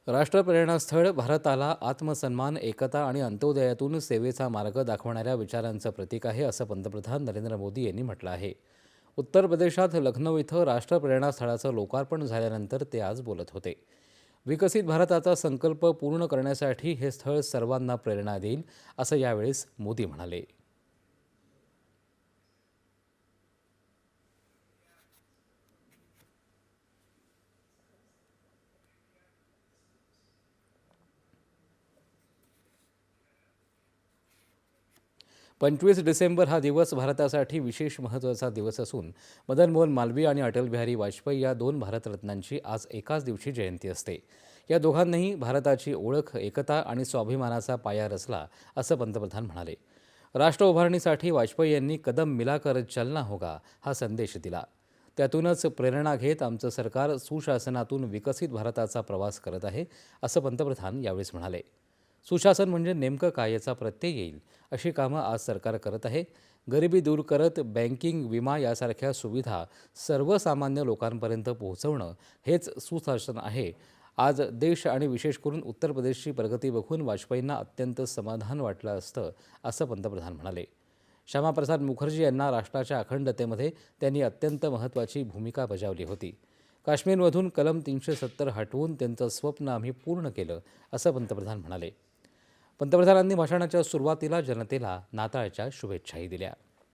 राष्ट्रप्रेरणास्थळ भारताला आत्मसन्मान, एकता आणि अंत्योदयातून सेवेचा मार्ग दाखवणाऱ्या विचारांचं प्रतीक आहे, असं पंतप्रधान नरेंद्र मोदी यांनी म्हटलं आहे. उत्तर प्रदेशात लखनौ इथं राष्ट्रप्रेरणास्थळाचं लोकार्पण झाल्यानंतर ते आज बोलत होते. विकसित भारताचा संकल्प पूर्ण करण्यासाठी हे स्थळ सर्वांना प्रेरणा देईल, असं यावेळेस मोदी म्हणाले. 25 डिसेंबर हा दिवस भारतासाठी विशेष महत्त्वाचा दिवस असून मदन मोहन मालवीय आणि अटल बिहारी वाजपेयी या दोन भारतरत्नांची आज एकाच दिवशी जयंती असते. या दोघांनीही भारताची ओळख, एकता आणि स्वाभिमानाचा पाया रचला, असं पंतप्रधान म्हणाले. राष्ट्र उभारणीसाठी वाजपेयी यांनी कदम मिलाकर चलना होगा हा संदेश दिला. त्यातूनच प्रेरणा घेत आमचं सरकार सुशासनातून विकसित भारताचा प्रवास करत आहे, असं पंतप्रधान यावेळेस म्हणाले. सुशासन म्हणजे नेमकं काय याचा प्रत्यय येईल अशी कामं आज सरकार करत आहे. गरिबी दूर करत बँकिंग, विमा यासारख्या सुविधा सर्वसामान्य लोकांपर्यंत पोहोचवणं हेच सुशासन आहे. आज देश आणि विशेष करून उत्तर प्रदेशची प्रगती बघून वाजपेयींना अत्यंत समाधान वाटलं असतं, असं पंतप्रधान म्हणाले. श्यामाप्रसाद मुखर्जी यांना राष्ट्राच्या अखंडतेमध्ये त्यांनी अत्यंत महत्त्वाची भूमिका बजावली होती. काश्मीरमधून कलम 370 हटवून त्यांचं स्वप्न आम्ही पूर्ण केलं, असं पंतप्रधान म्हणाले. पंतप्रधानांनी भाषणाच्या सुरुवातीला जनतेला नाताळच्या शुभेच्छाही दिल्या.